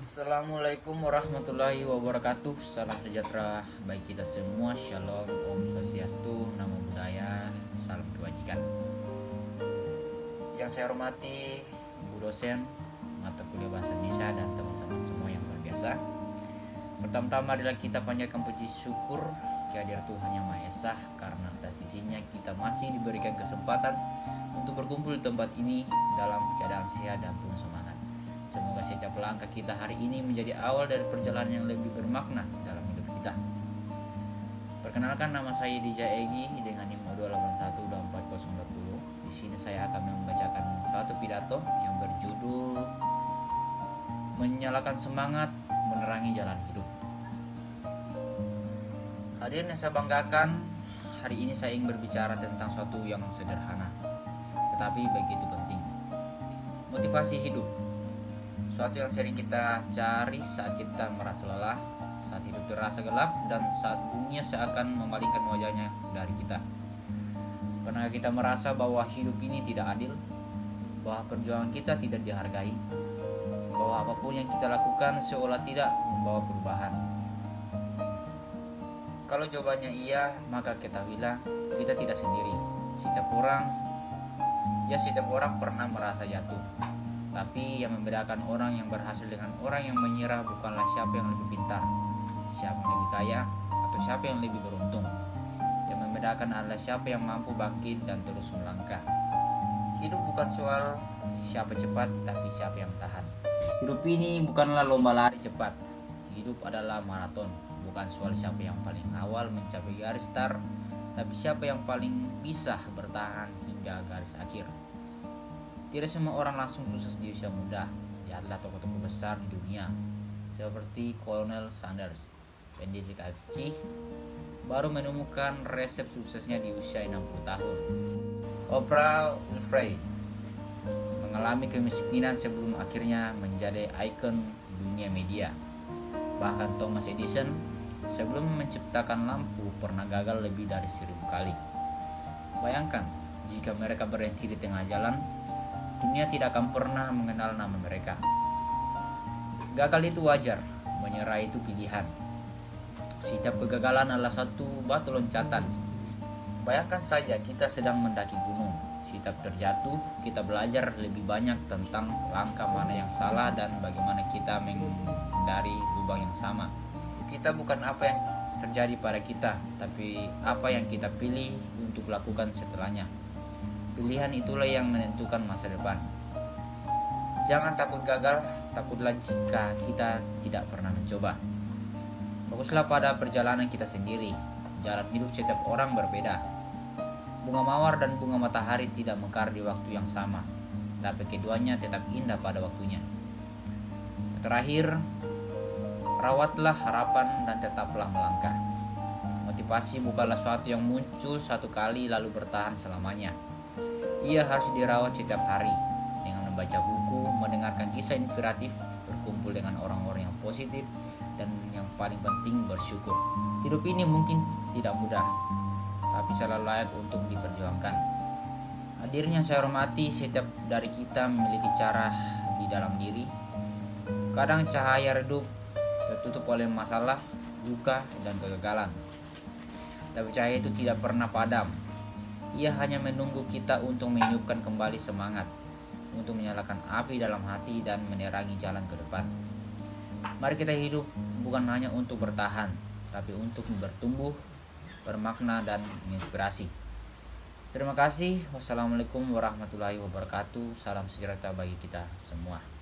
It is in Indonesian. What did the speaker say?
Assalamualaikum warahmatullahi wabarakatuh. Salam sejahtera bagi kita semua. Shalom, Om Swastiastu, Namo Buddhaya, salam kebajikan. Yang saya hormati Bu dosen mata kuliah bahasa Indonesia dan teman-teman semua yang luar biasa. Pertama-tama adalah kita panjatkan puji syukur kehadirat Tuhan Yang Maha Esa, karena atas izinnya kita masih diberikan kesempatan untuk berkumpul di tempat ini dalam keadaan sehat dan penuh semangat. Semoga setiap langkah kita hari ini menjadi awal dari perjalanan yang lebih bermakna dalam hidup kita. Perkenalkan, nama saya Dija Egi dengan NIM 2812420. Di sini saya akan membacakan suatu pidato yang berjudul Menyalakan Semangat Menerangi Jalan Hidup. Hadirin yang saya banggakan, hari ini saya ingin berbicara tentang suatu yang sederhana, tetapi begitu penting. Motivasi hidup. Suatu yang sering kita cari saat kita merasa lelah, saat hidup terasa gelap, dan saat dunia seakan memalingkan wajahnya dari kita. Pernah kita merasa bahwa hidup ini tidak adil, bahwa perjuangan kita tidak dihargai, bahwa apapun yang kita lakukan seolah tidak membawa perubahan? Kalau jawabannya iya, maka ketahuilah kita tidak sendiri. Setiap orang pernah merasa jatuh. Tapi yang membedakan orang yang berhasil dengan orang yang menyerah bukanlah siapa yang lebih pintar, siapa yang lebih kaya, atau siapa yang lebih beruntung. Yang membedakan adalah siapa yang mampu bangkit dan terus melangkah. Hidup bukan soal siapa cepat, tapi siapa yang tahan. Hidup ini bukanlah lomba lari cepat. Hidup adalah maraton, bukan soal siapa yang paling awal mencapai garis start, tapi siapa yang paling bisa bertahan hingga garis akhir. Tidak semua orang langsung sukses di usia muda. Lihatlah tokoh-tokoh besar di dunia seperti Colonel Sanders, pendiri KFC, baru menemukan resep suksesnya di usia 60 tahun. Oprah Winfrey mengalami kemiskinan sebelum akhirnya menjadi ikon dunia media. Bahkan Thomas Edison sebelum menciptakan lampu pernah gagal lebih dari 1000 kali. Bayangkan jika mereka berhenti di tengah jalan, dunia tidak akan pernah mengenal nama mereka. Gagal itu wajar, menyerah itu pilihan. Setiap kegagalan adalah satu batu loncatan. Bayangkan saja kita sedang mendaki gunung. Setiap terjatuh, kita belajar lebih banyak tentang langkah mana yang salah dan bagaimana kita menghindari lubang yang sama. Kita bukan apa yang terjadi pada kita, tapi apa yang kita pilih untuk lakukan setelahnya. Pilihan itulah yang menentukan masa depan. Jangan takut gagal, takutlah jika kita tidak pernah mencoba. Fokuslah pada perjalanan kita sendiri. Jalan hidup setiap orang berbeda. Bunga mawar dan bunga matahari tidak mekar di waktu yang sama, tapi keduanya tetap indah pada waktunya. Terakhir, rawatlah harapan dan tetaplah melangkah. Motivasi bukanlah sesuatu yang muncul satu kali lalu bertahan selamanya. Ia harus dirawat setiap hari dengan membaca buku, mendengarkan kisah inspiratif, berkumpul dengan orang-orang yang positif, dan yang paling penting bersyukur. Hidup ini mungkin tidak mudah, tapi selalu layak untuk diperjuangkan. Hadirin yang saya hormati, setiap dari kita memiliki cara di dalam diri. Kadang cahaya redup tertutup oleh masalah, duka, dan kegagalan. Tapi cahaya itu tidak pernah padam. Ia hanya menunggu kita untuk meniupkan kembali semangat, untuk menyalakan api dalam hati dan menerangi jalan ke depan. Mari kita hidup bukan hanya untuk bertahan, tapi untuk bertumbuh, bermakna, dan menginspirasi. Terima kasih. Wassalamualaikum warahmatullahi wabarakatuh. Salam sejahtera bagi kita semua.